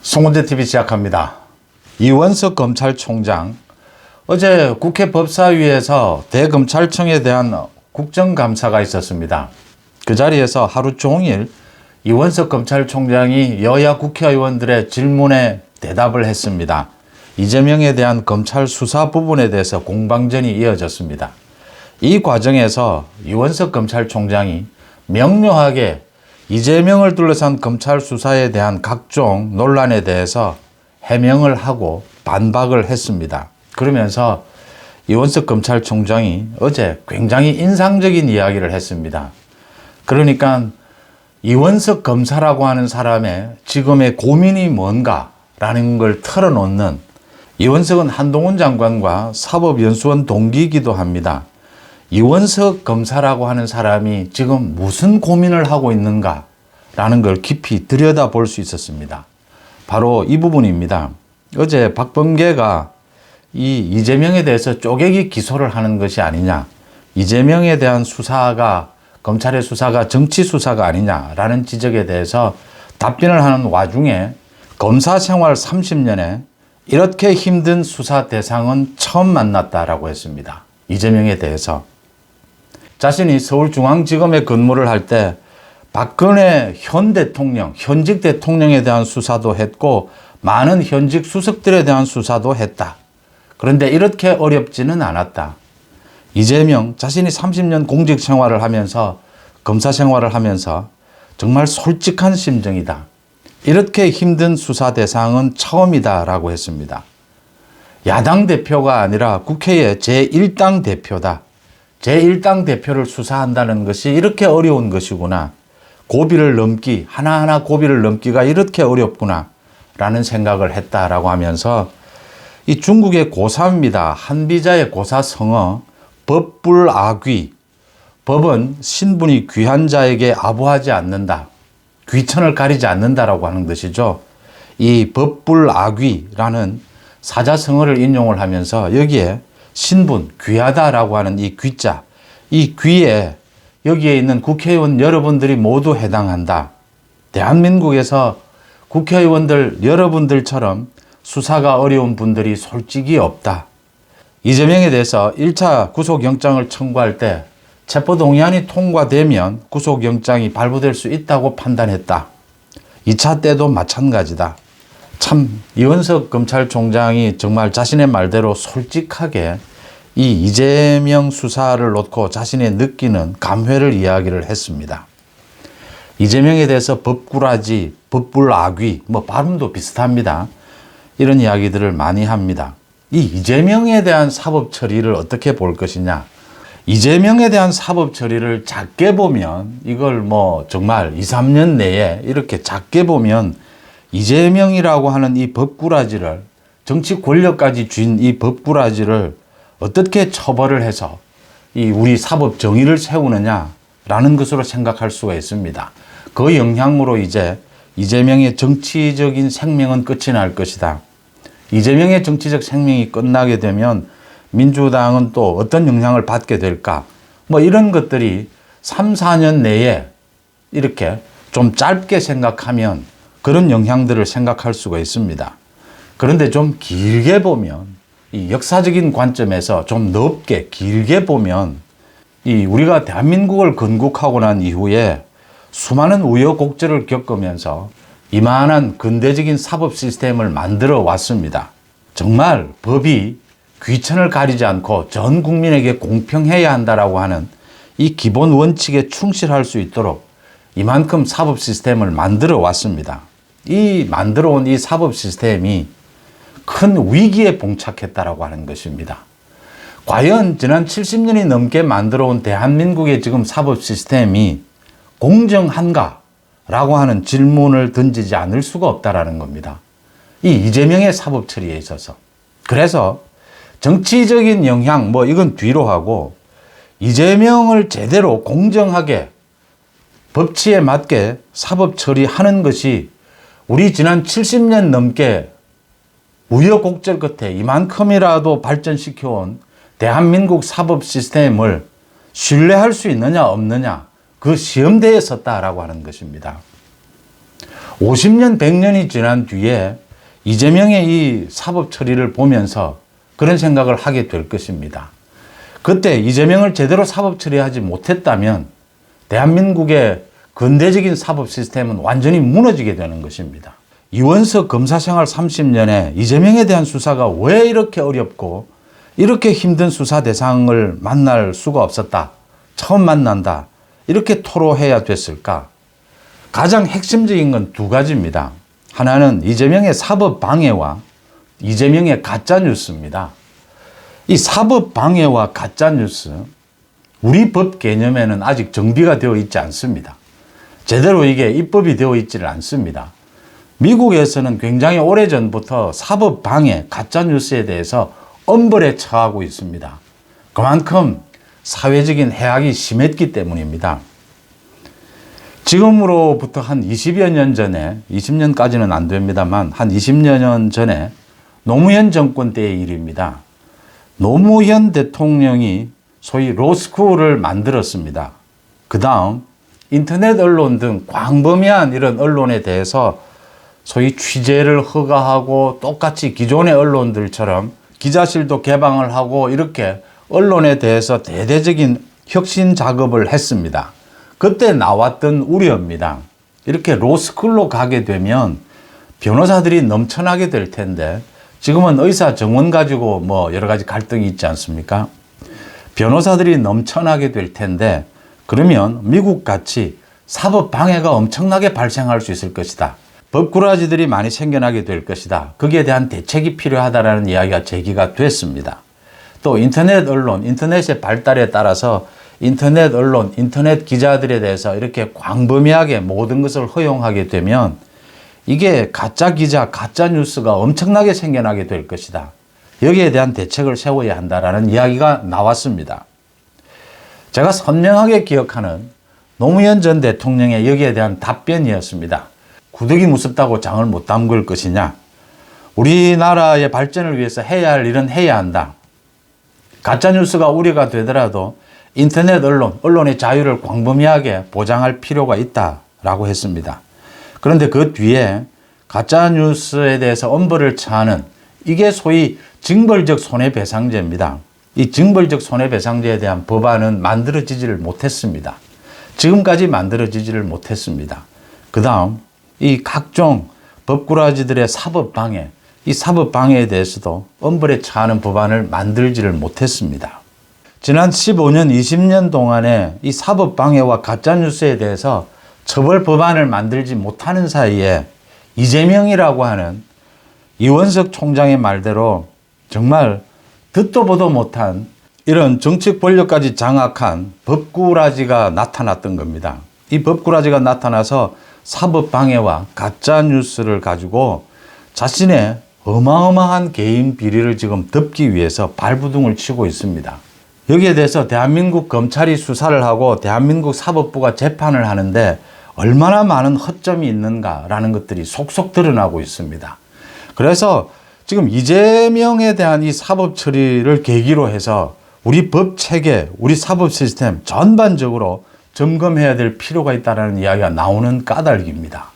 송은재TV 시작합니다. 이원석 검찰총장, 어제 국회 법사위에서 대검찰청에 대한 국정감사가 있었습니다. 그 자리에서 하루 종일 이원석 검찰총장이 여야 국회의원들의 질문에 대답을 했습니다. 이재명에 대한 검찰 수사 부분에 대해서 공방전이 이어졌습니다. 이 과정에서 이원석 검찰총장이 명료하게 이재명을 둘러싼 검찰 수사에 대한 각종 논란에 대해서 해명을 하고 반박을 했습니다. 그러면서 이원석 검찰총장이 어제 굉장히 인상적인 이야기를 했습니다. 그러니까 이원석 검사라고 하는 사람의 지금의 고민이 뭔가라는 걸 털어놓는, 이원석은 한동훈 장관과 사법연수원 동기이기도 합니다. 이원석 검사라고 하는 사람이 지금 무슨 고민을 하고 있는가라는 걸 깊이 들여다볼 수 있었습니다. 바로 이 부분입니다. 어제 박범계가 이 이재명에 대해서 쪼개기 기소를 하는 것이 아니냐, 이재명에 대한 수사가, 검찰의 수사가 정치 수사가 아니냐라는 지적에 대해서 답변을 하는 와중에 검사 생활 30년에 이렇게 힘든 수사 대상은 처음 만났다라고 했습니다. 이재명에 대해서. 자신이 서울중앙지검에 근무를 할 때 박근혜 현 대통령, 현직 대통령에 대한 수사도 했고 많은 현직 수석들에 대한 수사도 했다. 그런데 이렇게 어렵지는 않았다. 이재명 자신이 30년 공직 생활을 하면서, 검사 생활을 하면서 정말 솔직한 심정이다. 이렇게 힘든 수사 대상은 처음이다라고 했습니다. 야당 대표가 아니라 국회의 제1당 대표다. 제1당 대표를 수사한다는 것이 이렇게 어려운 것이구나. 고비를 넘기, 하나하나 고비를 넘기가 이렇게 어렵구나 라는 생각을 했다라고 하면서, 이 중국의 고3입니다. 한비자의 고사성어, 법불아귀. 법은 신분이 귀한 자에게 아부하지 않는다. 귀천을 가리지 않는다라고 하는 것이죠. 이 법불아귀라는 사자성어를 인용을 하면서 여기에 신분, 귀하다라고 하는 이 귀자, 이 귀에 여기에 있는 국회의원 여러분들이 모두 해당한다. 대한민국에서 국회의원들 여러분들처럼 수사가 어려운 분들이 솔직히 없다. 이재명에 대해서 1차 구속영장을 청구할 때 체포동의안이 통과되면 구속영장이 발부될 수 있다고 판단했다. 2차 때도 마찬가지다. 참 이원석 검찰총장이 정말 자신의 말대로 솔직하게 이 이재명 수사를 놓고 자신의 느끼는 감회를 이야기를 했습니다. 이재명에 대해서 법꾸라지, 법불아귀, 발음도 비슷합니다. 이런 이야기들을 많이 합니다. 이 이재명에 대한 사법 처리를 어떻게 볼 것이냐. 이재명에 대한 사법 처리를 작게 보면, 이걸 정말 2, 3년 내에 이렇게 작게 보면 이재명이라고 하는 이 법꾸라지를, 정치 권력까지 쥔 이 법꾸라지를 어떻게 처벌을 해서 이 우리 사법 정의를 세우느냐라는 것으로 생각할 수가 있습니다. 그 영향으로 이제 이재명의 정치적인 생명은 끝이 날 것이다. 이재명의 정치적 생명이 끝나게 되면 민주당은 또 어떤 영향을 받게 될까? 이런 것들이 3, 4년 내에 이렇게 좀 짧게 생각하면 그런 영향들을 생각할 수가 있습니다. 그런데 좀 길게 보면, 이 역사적인 관점에서 좀 넓게 길게 보면, 이 우리가 대한민국을 건국하고 난 이후에 수많은 우여곡절을 겪으면서 이만한 근대적인 사법 시스템을 만들어 왔습니다. 정말 법이 귀천을 가리지 않고 전 국민에게 공평해야 한다라고 하는 이 기본 원칙에 충실할 수 있도록 이만큼 사법 시스템을 만들어 왔습니다. 이 만들어 온 이 사법 시스템이 큰 위기에 봉착했다라고 하는 것입니다. 과연 지난 70년이 넘게 만들어 온 대한민국의 지금 사법 시스템이 공정한가라고 하는 질문을 던지지 않을 수가 없다라는 겁니다. 이 이재명의 사법 처리에 있어서. 그래서 정치적인 영향, 이건 뒤로 하고, 이재명을 제대로 공정하게 법치에 맞게 사법 처리하는 것이 우리 지난 70년 넘게 우여곡절 끝에 이만큼이라도 발전시켜온 대한민국 사법 시스템을 신뢰할 수 있느냐 없느냐, 그 시험대에 섰다라고 하는 것입니다. 50년, 100년이 지난 뒤에 이재명의 이 사법 처리를 보면서 그런 생각을 하게 될 것입니다. 그때 이재명을 제대로 사법 처리하지 못했다면 대한민국의 근대적인 사법 시스템은 완전히 무너지게 되는 것입니다. 이원석 검사 생활 30년에 이재명에 대한 수사가 왜 이렇게 어렵고 이렇게 힘든 수사 대상을 만날 수가 없었다. 처음 만난다. 이렇게 토로해야 됐을까? 가장 핵심적인 건 두 가지입니다. 하나는 이재명의 사법 방해와 이재명의 가짜 뉴스입니다. 이 사법 방해와 가짜 뉴스, 우리 법 개념에는 아직 정비가 되어 있지 않습니다. 제대로 이게 입법이 되어 있지를 않습니다. 미국에서는 굉장히 오래전부터 사법 방해, 가짜 뉴스에 대해서 엄벌에 처하고 있습니다. 그만큼 사회적인 해악이 심했기 때문입니다. 지금으로부터 한 20여 년 전에, 20년까지는 안 됩니다만 한 20여 년 전에 노무현 정권 때의 일입니다. 노무현 대통령이 소위 로스쿨을 만들었습니다. 그 다음 인터넷 언론 등 광범위한 이런 언론에 대해서 소위 취재를 허가하고 똑같이 기존의 언론들처럼 기자실도 개방을 하고 이렇게 언론에 대해서 대대적인 혁신 작업을 했습니다. 그때 나왔던 우려입니다. 이렇게 로스쿨로 가게 되면 변호사들이 넘쳐나게 될 텐데 지금은 의사 정원 가지고 뭐 여러 가지 갈등이 있지 않습니까? 변호사들이 넘쳐나게 될 텐데 그러면 미국같이 사법 방해가 엄청나게 발생할 수 있을 것이다. 법꾸라지들이 많이 생겨나게 될 것이다. 거기에 대한 대책이 필요하다라는 이야기가 제기가 됐습니다. 또 인터넷 언론, 인터넷의 발달에 따라서 인터넷 언론, 인터넷 기자들에 대해서 이렇게 광범위하게 모든 것을 허용하게 되면 이게 가짜 기자, 가짜 뉴스가 엄청나게 생겨나게 될 것이다. 여기에 대한 대책을 세워야 한다라는 이야기가 나왔습니다. 제가 선명하게 기억하는 노무현 전 대통령의 여기에 대한 답변이었습니다. 구더기 무섭다고 장을 못 담글 것이냐. 우리나라의 발전을 위해서 해야 할 일은 해야 한다. 가짜뉴스가 우려가 되더라도 인터넷 언론, 언론의 자유를 광범위하게 보장할 필요가 있다라고 했습니다. 그런데 그 뒤에 가짜뉴스에 대해서 엄벌을 처하는 이게 소위 징벌적 손해배상제입니다. 이 징벌적 손해배상제에 대한 법안은 만들어지지를 못했습니다. 지금까지 만들어지지를 못했습니다. 그 다음 이 각종 법꾸라지들의 사법방해, 이 사법방해에 대해서도 엄벌에 처하는 법안을 만들지를 못했습니다. 지난 15년, 20년 동안에 이 사법방해와 가짜뉴스에 대해서 처벌 법안을 만들지 못하는 사이에 이재명이라고 하는 이원석 총장의 말대로 정말 듣도 보도 못한 이런 정치 권력까지 장악한 법꾸라지가 나타났던 겁니다. 이 법꾸라지가 나타나서 사법방해와 가짜뉴스를 가지고 자신의 어마어마한 개인 비리를 지금 덮기 위해서 발부둥을 치고 있습니다. 여기에 대해서 대한민국 검찰이 수사를 하고 대한민국 사법부가 재판을 하는데 얼마나 많은 허점이 있는가라는 것들이 속속 드러나고 있습니다. 그래서 지금 이재명에 대한 이 사법 처리를 계기로 해서 우리 법 체계, 우리 사법 시스템 전반적으로 점검해야 될 필요가 있다는 이야기가 나오는 까닭입니다.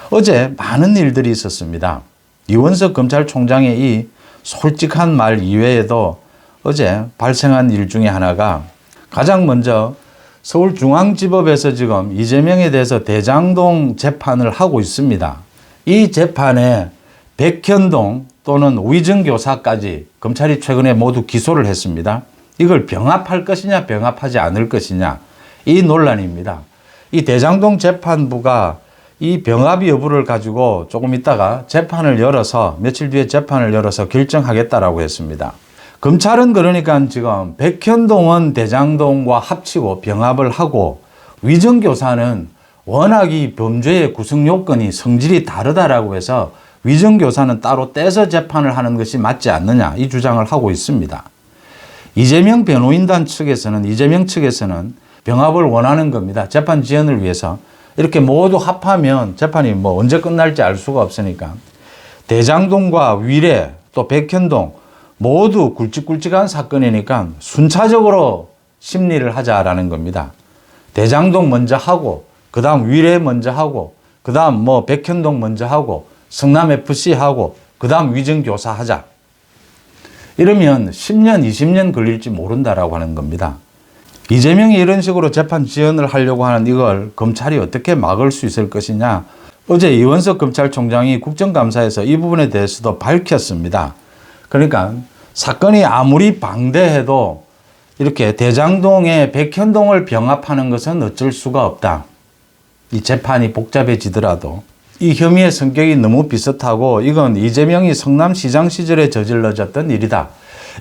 어제 많은 일들이 있었습니다. 이원석 검찰총장의 이 솔직한 말 이외에도 어제 발생한 일 중에 하나가 가장 먼저 서울중앙지법에서 지금 이재명에 대해서 대장동 재판을 하고 있습니다. 이 재판에 백현동 또는 위증교사까지 검찰이 최근에 모두 기소를 했습니다. 이걸 병합할 것이냐 병합하지 않을 것이냐 이 논란입니다. 이 대장동 재판부가 이 병합 여부를 가지고 조금 있다가 재판을 열어서 며칠 뒤에 재판을 열어서 결정하겠다라고 했습니다. 검찰은 그러니까 지금 백현동은 대장동과 합치고 병합을 하고 위증교사는 워낙 이 범죄의 구성 요건이 성질이 다르다라고 해서 위증교사는 따로 떼서 재판을 하는 것이 맞지 않느냐 이 주장을 하고 있습니다. 이재명 변호인단 측에서는 이재명 측에서는 병합을 원하는 겁니다. 재판 지연을 위해서 이렇게 모두 합하면 재판이 뭐 언제 끝날지 알 수가 없으니까 대장동과 위례 또 백현동 모두 굵직굵직한 사건이니까 순차적으로 심리를 하자라는 겁니다. 대장동 먼저 하고 그 다음 위례 먼저 하고 그 다음 뭐 백현동 먼저 하고 성남FC 하고 그 다음 위정교사 하자. 이러면 10년, 20년 걸릴지 모른다라고 하는 겁니다. 이재명이 이런 식으로 재판 지연을 하려고 하는 이걸 검찰이 어떻게 막을 수 있을 것이냐. 어제 이원석 검찰총장이 국정감사에서 이 부분에 대해서도 밝혔습니다. 그러니까 사건이 아무리 방대해도 이렇게 대장동에 백현동을 병합하는 것은 어쩔 수가 없다. 이 재판이 복잡해지더라도 이 혐의의 성격이 너무 비슷하고 이건 이재명이 성남시장 시절에 저질러졌던 일이다.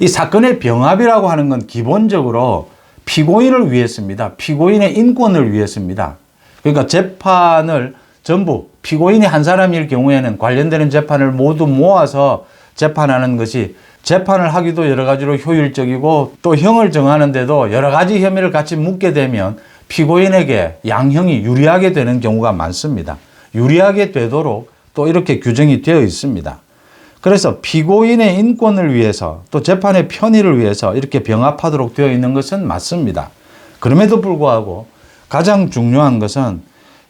이 사건의 병합이라고 하는 건 기본적으로 피고인을 위해서입니다. 피고인의 인권을 위해서입니다. 그러니까 재판을 전부 피고인이 한 사람일 경우에는 관련되는 재판을 모두 모아서 재판하는 것이 재판을 하기도 여러 가지로 효율적이고 또 형을 정하는데도 여러 가지 혐의를 같이 묻게 되면 피고인에게 양형이 유리하게 되는 경우가 많습니다. 유리하게 되도록 또 이렇게 규정이 되어 있습니다. 그래서 피고인의 인권을 위해서 또 재판의 편의를 위해서 이렇게 병합하도록 되어 있는 것은 맞습니다. 그럼에도 불구하고 가장 중요한 것은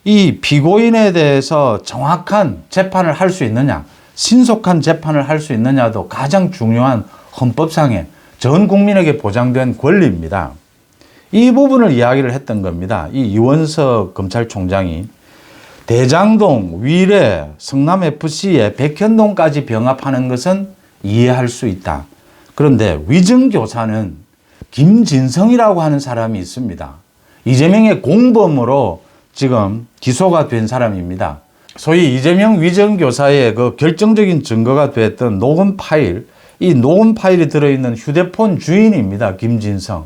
이 피고인에 대해서 정확한 재판을 할 수 있느냐, 신속한 재판을 할 수 있느냐도 가장 중요한 헌법상의 전 국민에게 보장된 권리입니다. 이 부분을 이야기를 했던 겁니다. 이 이원석 검찰총장이 대장동, 위례, 성남FC에 백현동까지 병합하는 것은 이해할 수 있다. 그런데 위정교사는 김진성이라고 하는 사람이 있습니다. 이재명의 공범으로 지금 기소가 된 사람입니다. 소위 이재명 위정교사의 그 결정적인 증거가 됐던 녹음 파일, 이 녹음 파일이 들어있는 휴대폰 주인입니다. 김진성.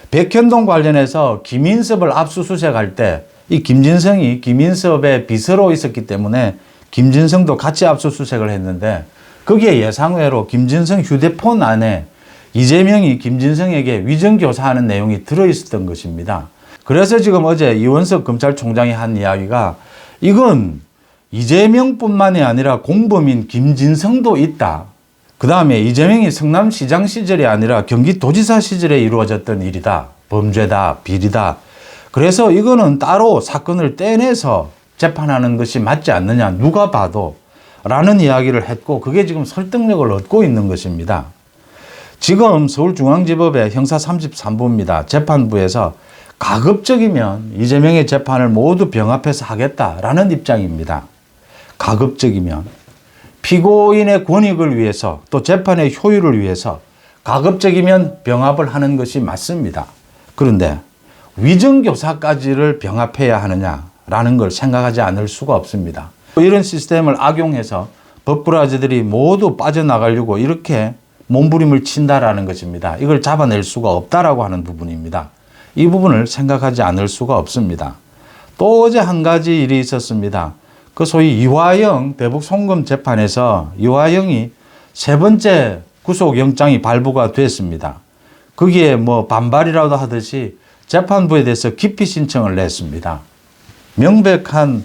백현동 관련해서 김인섭을 압수수색할 때 이 김진성이 김인섭의 비서로 있었기 때문에 김진성도 같이 압수수색을 했는데 거기에 예상외로 김진성 휴대폰 안에 이재명이 김진성에게 위정교사하는 내용이 들어있었던 것입니다. 그래서 지금 어제 이원석 검찰총장이 한 이야기가 이건 이재명뿐만이 아니라 공범인 김진성도 있다. 그 다음에 이재명이 성남시장 시절이 아니라 경기도지사 시절에 이루어졌던 일이다. 범죄다. 비리다. 그래서 이거는 따로 사건을 떼내서 재판하는 것이 맞지 않느냐. 누가 봐도. 라는 이야기를 했고 그게 지금 설득력을 얻고 있는 것입니다. 지금 서울중앙지법의 형사 33부입니다. 재판부에서 가급적이면 이재명의 재판을 모두 병합해서 하겠다라는 입장입니다. 가급적이면 피고인의 권익을 위해서 또 재판의 효율을 위해서 가급적이면 병합을 하는 것이 맞습니다. 그런데 위정교사까지를 병합해야 하느냐라는 걸 생각하지 않을 수가 없습니다. 이런 시스템을 악용해서 법부라지들이 모두 빠져나가려고 이렇게 몸부림을 친다라는 것입니다. 이걸 잡아낼 수가 없다라고 하는 부분입니다. 이 부분을 생각하지 않을 수가 없습니다. 또 어제 한 가지 일이 있었습니다. 그 소위 이화영 대북 송금 재판에서 이화영이 세 번째 구속영장이 발부가 됐습니다. 거기에 뭐 반발이라도 하듯이 재판부에 대해서 기피 신청을 냈습니다. 명백한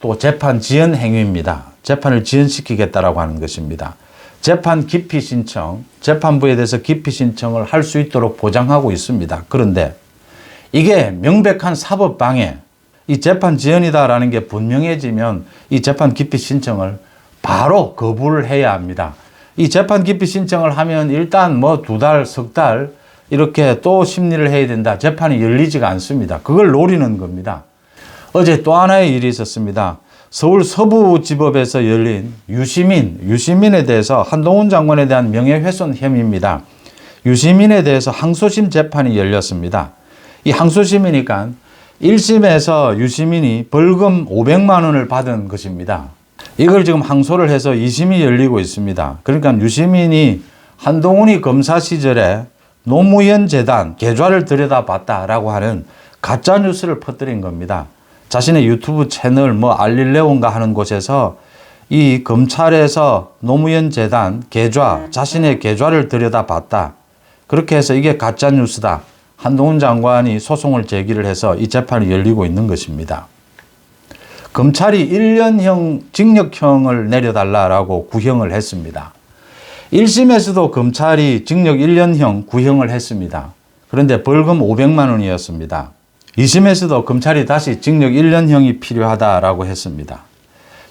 또 재판 지연 행위입니다. 재판을 지연시키겠다라고 하는 것입니다. 재판 기피 신청, 재판부에 대해서 기피 신청을 할 수 있도록 보장하고 있습니다. 그런데 이게 명백한 사법방해, 이 재판 지연이다라는 게 분명해지면 이 재판 기피 신청을 바로 거부를 해야 합니다. 이 재판 기피 신청을 하면 일단 뭐 2달, 석 달 이렇게 또 심리를 해야 된다. 재판이 열리지가 않습니다. 그걸 노리는 겁니다. 어제 또 하나의 일이 있었습니다. 서울 서부지법에서 열린 유시민에 대해서 한동훈 장관에 대한 명예훼손 혐의입니다. 유시민에 대해서 항소심 재판이 열렸습니다. 이 항소심이니까 1심에서 유시민이 벌금 500만 원을 받은 것입니다. 이걸 지금 항소를 해서 2심이 열리고 있습니다. 그러니까 유시민이 한동훈이 검사 시절에 노무현 재단 계좌를 들여다봤다라고 하는 가짜 뉴스를 퍼뜨린 겁니다. 자신의 유튜브 채널 알릴레온가 하는 곳에서 이 검찰에서 노무현 재단 계좌, 자신의 계좌를 들여다봤다. 그렇게 해서 이게 가짜 뉴스다. 한동훈 장관이 소송을 제기를 해서 이 재판이 열리고 있는 것입니다. 검찰이 1년형 징역형을 내려달라고 구형을 했습니다. 1심에서도 검찰이 징역 1년형 구형을 했습니다. 그런데 벌금 500만 원이었습니다. 2심에서도 검찰이 다시 징역 1년형이 필요하다라고 했습니다.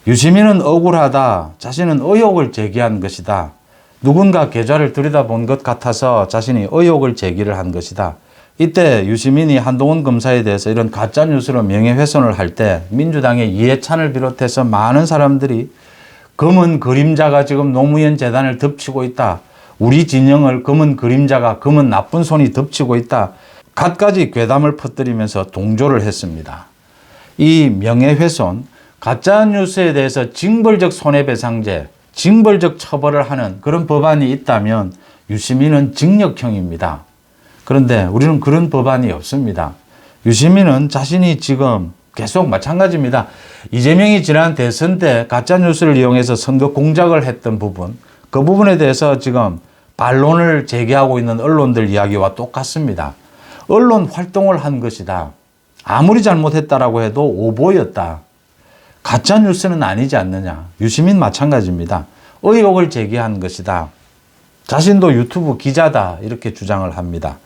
유시민은 억울하다. 자신은 의혹을 제기한 것이다. 누군가 계좌를 들여다본 것 같아서 자신이 의혹을 제기를 한 것이다. 이때 유시민이 한동훈 검사에 대해서 이런 가짜뉴스로 명예훼손을 할 때 민주당의 이해찬을 비롯해서 많은 사람들이 검은 그림자가 지금 노무현 재단을 덮치고 있다. 우리 진영을 검은 그림자가, 검은 나쁜 손이 덮치고 있다. 갖가지 괴담을 퍼뜨리면서 동조를 했습니다. 이 명예훼손, 가짜뉴스에 대해서 징벌적 손해배상제, 징벌적 처벌을 하는 그런 법안이 있다면 유시민은 징역형입니다. 그런데 우리는 그런 법안이 없습니다. 유시민은 자신이 지금 계속 마찬가지입니다. 이재명이 지난 대선 때 가짜뉴스를 이용해서 선거 공작을 했던 부분, 그 부분에 대해서 지금 반론을 제기하고 있는 언론들 이야기와 똑같습니다. 언론 활동을 한 것이다. 아무리 잘못했다라고 해도 오보였다. 가짜뉴스는 아니지 않느냐. 유시민 마찬가지입니다. 의혹을 제기한 것이다. 자신도 유튜브 기자다 이렇게 주장을 합니다.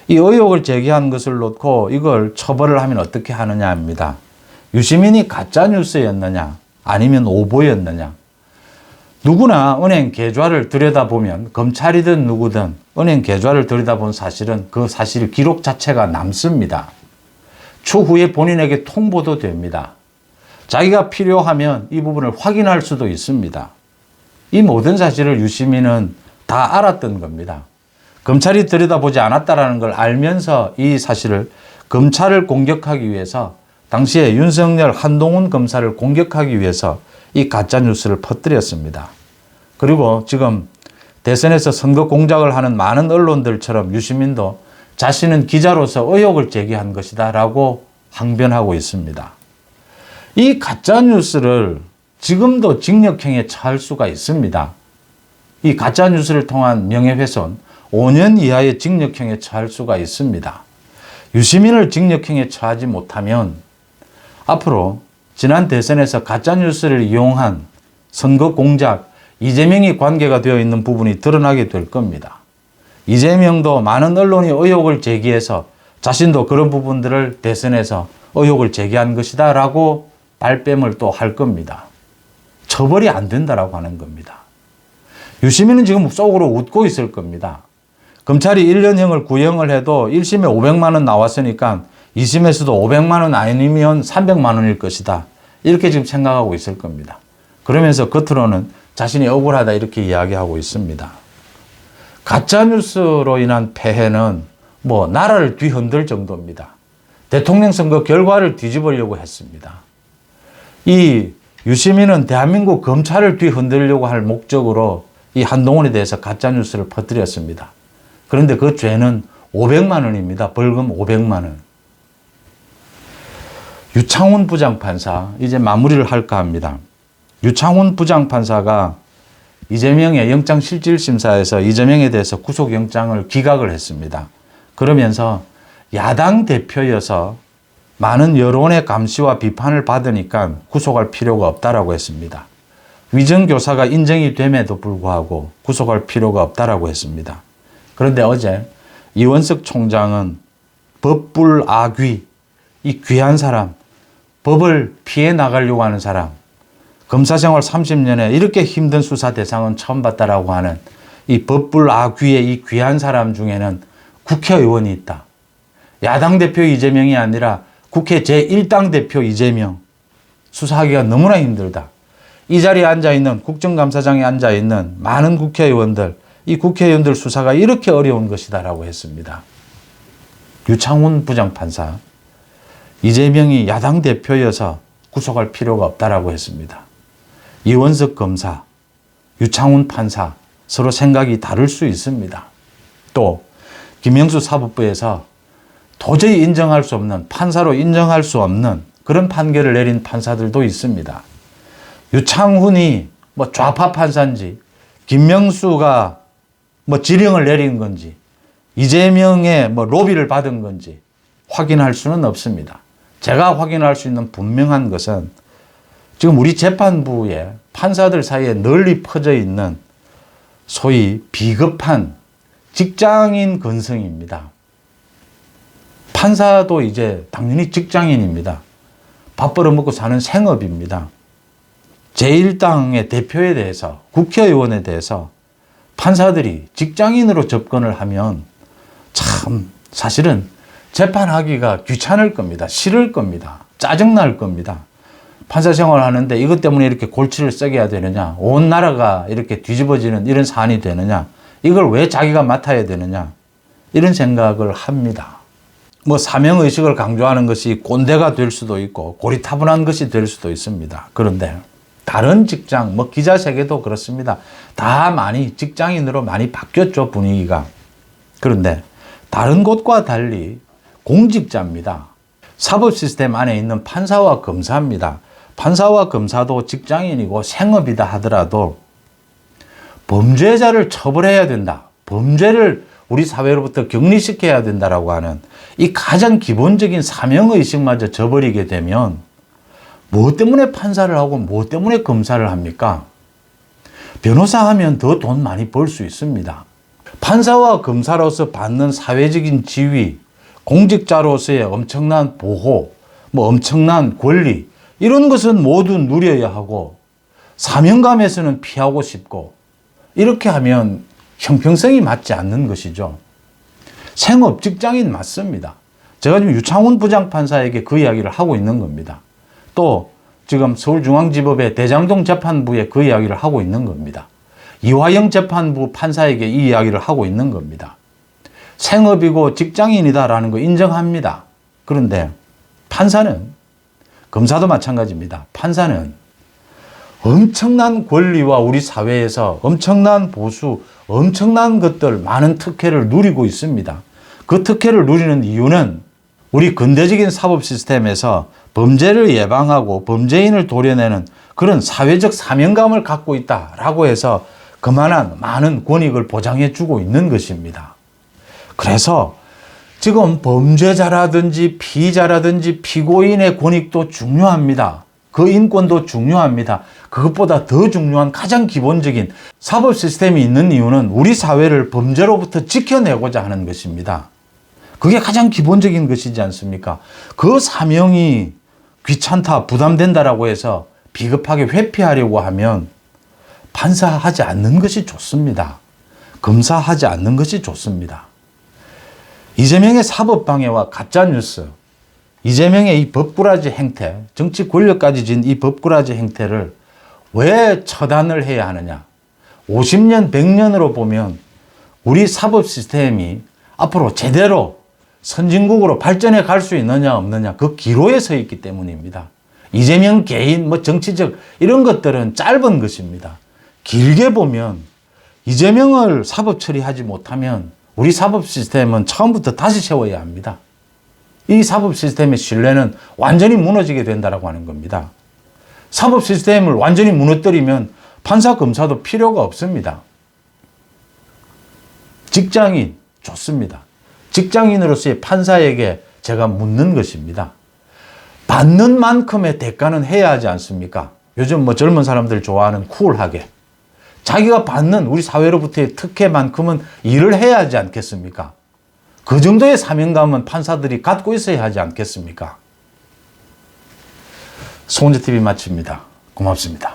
이 의혹을 제기한 것을 놓고 이걸 처벌을 하면 어떻게 하느냐 합니다. 유시민이 가짜뉴스였느냐 아니면 오보였느냐. 누구나 은행 계좌를 들여다보면 검찰이든 누구든 은행 계좌를 들여다본 사실은 그 사실 기록 자체가 남습니다. 추후에 본인에게 통보도 됩니다. 자기가 필요하면 이 부분을 확인할 수도 있습니다. 이 모든 사실을 유시민은 다 알았던 겁니다. 검찰이 들여다보지 않았다는 걸 알면서 이 사실을 검찰을 공격하기 위해서 당시에 윤석열 한동훈 검사를 공격하기 위해서 이 가짜뉴스를 퍼뜨렸습니다. 그리고 지금 대선에서 선거 공작을 하는 많은 언론들처럼 유시민도 자신은 기자로서 의혹을 제기한 것이다 라고 항변하고 있습니다. 이 가짜뉴스를 지금도 징역형에 처할 수가 있습니다. 이 가짜뉴스를 통한 명예훼손 5년 이하의 징역형에 처할 수가 있습니다. 유시민을 징역형에 처하지 못하면 앞으로 지난 대선에서 가짜뉴스를 이용한 선거 공작, 이재명이 관계가 되어 있는 부분이 드러나게 될 겁니다. 이재명도 많은 언론이 의혹을 제기해서 자신도 그런 부분들을 대선에서 의혹을 제기한 것이다 라고 발뺌을 또 할 겁니다. 처벌이 안 된다라고 하는 겁니다. 유시민은 지금 속으로 웃고 있을 겁니다. 검찰이 1년형을 구형을 해도 1심에 500만 원 나왔으니까 2심에서도 500만 원 아니면 300만 원일 것이다. 이렇게 지금 생각하고 있을 겁니다. 그러면서 겉으로는 자신이 억울하다 이렇게 이야기하고 있습니다. 가짜뉴스로 인한 폐해는 나라를 뒤흔들 정도입니다. 대통령 선거 결과를 뒤집으려고 했습니다. 이 유시민은 대한민국 검찰을 뒤흔들려고 할 목적으로 이 한동훈에 대해서 가짜뉴스를 퍼뜨렸습니다. 그런데 그 죄는 500만 원입니다. 벌금 500만 원. 유창훈 부장판사 이제 마무리를 할까 합니다. 유창훈 부장판사가 이재명의 영장실질심사에서 이재명에 대해서 구속영장을 기각을 했습니다. 그러면서 야당 대표여서 많은 여론의 감시와 비판을 받으니까 구속할 필요가 없다라고 했습니다. 위정교사가 인정이 됨에도 불구하고 구속할 필요가 없다라고 했습니다. 그런데 어제 이원석 총장은 법불아귀, 이 귀한 사람, 법을 피해 나가려고 하는 사람, 검사생활 30년에 이렇게 힘든 수사 대상은 처음 봤다라고 하는 이 법불아귀의 이 귀한 사람 중에는 국회의원이 있다. 야당 대표 이재명이 아니라 국회 제1당 대표 이재명. 수사하기가 너무나 힘들다. 이 자리에 앉아있는 국정감사장에 앉아있는 많은 국회의원들, 이 국회의원들 수사가 이렇게 어려운 것이다 라고 했습니다. 유창훈 부장판사, 이재명이 야당 대표여서 구속할 필요가 없다라고 했습니다. 이원석 검사, 유창훈 판사 서로 생각이 다를 수 있습니다. 또 김영수 사법부에서 도저히 인정할 수 없는, 판사로 인정할 수 없는 그런 판결을 내린 판사들도 있습니다. 유창훈이 좌파 판사인지 김명수가 지령을 내린 건지 이재명의 로비를 받은 건지 확인할 수는 없습니다. 제가 확인할 수 있는 분명한 것은 지금 우리 재판부에 판사들 사이에 널리 퍼져 있는 소위 비겁한 직장인 근성입니다. 판사도 이제 당연히 직장인입니다. 밥 벌어먹고 사는 생업입니다. 제1당의 대표에 대해서, 국회의원에 대해서 판사들이 직장인으로 접근을 하면 참 사실은 재판하기가 귀찮을 겁니다. 싫을 겁니다. 짜증날 겁니다. 판사 생활하는데 이것 때문에 이렇게 골치를 썩여야 되느냐, 온 나라가 이렇게 뒤집어지는 이런 사안이 되느냐, 이걸 왜 자기가 맡아야 되느냐, 이런 생각을 합니다. 뭐 사명의식을 강조하는 것이 꼰대가 될 수도 있고 고리타분한 것이 될 수도 있습니다. 그런데 다른 직장, 뭐 기자 세계도 그렇습니다. 다 많이 직장인으로 많이 바뀌었죠, 분위기가. 그런데 다른 곳과 달리 공직자입니다. 사법 시스템 안에 있는 판사와 검사입니다. 판사와 검사도 직장인이고 생업이다 하더라도 범죄자를 처벌해야 된다, 범죄를 우리 사회로부터 격리시켜야 된다라고 하는 이 가장 기본적인 사명의식마저 저버리게 되면 무엇 때문에 판사를 하고 무엇 때문에 검사를 합니까? 변호사 하면 더 돈 많이 벌 수 있습니다. 판사와 검사로서 받는 사회적인 지위, 공직자로서의 엄청난 보호, 뭐 엄청난 권리, 이런 것은 모두 누려야 하고 사명감에서는 피하고 싶고, 이렇게 하면 형평성이 맞지 않는 것이죠. 생업 직장인 맞습니다. 제가 지금 유창훈 부장판사에게 그 이야기를 하고 있는 겁니다. 또 지금 서울중앙지법의 대장동 재판부에 그 이야기를 하고 있는 겁니다. 이화영 재판부 판사에게 이 이야기를 하고 있는 겁니다. 생업이고 직장인이다라는 거 인정합니다. 그런데 판사는, 검사도 마찬가지입니다. 판사는 엄청난 권리와 우리 사회에서 엄청난 보수, 엄청난 것들, 많은 특혜를 누리고 있습니다. 그 특혜를 누리는 이유는 우리 근대적인 사법 시스템에서 범죄를 예방하고 범죄인을 도려내는 그런 사회적 사명감을 갖고 있다라고 해서 그만한 많은 권익을 보장해 주고 있는 것입니다. 그래서 지금 범죄자라든지 피의자라든지 피고인의 권익도 중요합니다. 그 인권도 중요합니다. 그것보다 더 중요한 가장 기본적인 사법 시스템이 있는 이유는 우리 사회를 범죄로부터 지켜내고자 하는 것입니다. 그게 가장 기본적인 것이지 않습니까? 그 사명이 귀찮다, 부담된다라고 해서 비겁하게 회피하려고 하면 판사하지 않는 것이 좋습니다. 검사하지 않는 것이 좋습니다. 이재명의 사법방해와 가짜뉴스, 이재명의 이 법꾸라지 행태, 정치 권력까지 진 이 법꾸라지 행태를 왜 처단을 해야 하느냐? 50년, 100년으로 보면 우리 사법 시스템이 앞으로 제대로 선진국으로 발전해 갈 수 있느냐 없느냐, 그 기로에 서 있기 때문입니다. 이재명 개인, 뭐 정치적 이런 것들은 짧은 것입니다. 길게 보면 이재명을 사법 처리하지 못하면 우리 사법 시스템은 처음부터 다시 세워야 합니다. 이 사법 시스템의 신뢰는 완전히 무너지게 된다고 하는 겁니다. 사법 시스템을 완전히 무너뜨리면 판사, 검사도 필요가 없습니다. 직장인 좋습니다. 직장인으로서의 판사에게 제가 묻는 것입니다. 받는 만큼의 대가는 해야 하지 않습니까? 요즘 뭐 젊은 사람들 좋아하는 쿨하게. 자기가 받는 우리 사회로부터의 특혜만큼은 일을 해야 하지 않겠습니까? 그 정도의 사명감은 판사들이 갖고 있어야 하지 않겠습니까? 송은재TV 마칩니다. 고맙습니다.